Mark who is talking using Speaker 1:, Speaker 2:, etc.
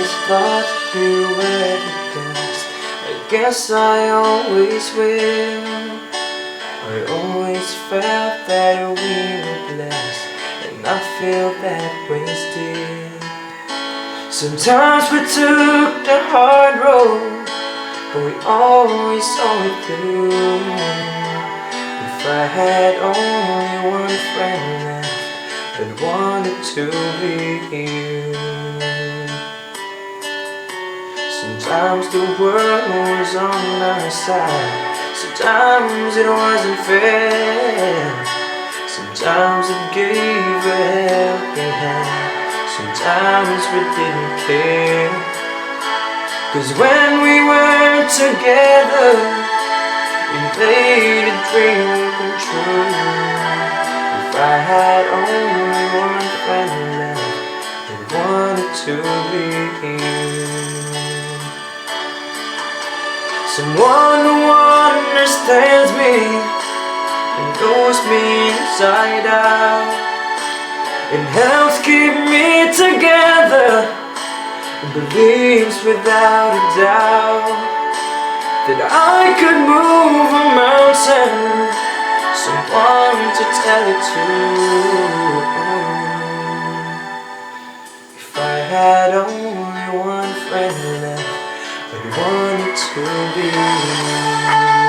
Speaker 1: always thought you were the best. I guess I always will. I always felt that we were blessed, and I feel that way still. Sometimes we took the hard road, but we always saw it through. If I had only one friend left, I'd want it to be you. Sometimes the world was on our side, sometimes it wasn't fair. Sometimes it gave a helping hand, sometimes we didn't care. 'Cause when we were together, we made a dream come true. If I had only one friend left, I'd want it to be you. Someone who understands me and knows me inside out, and helps keep me together, and believes without a doubt that I could move a mountain. Someone to tell it to. If I had only one friend left, I want it to be you.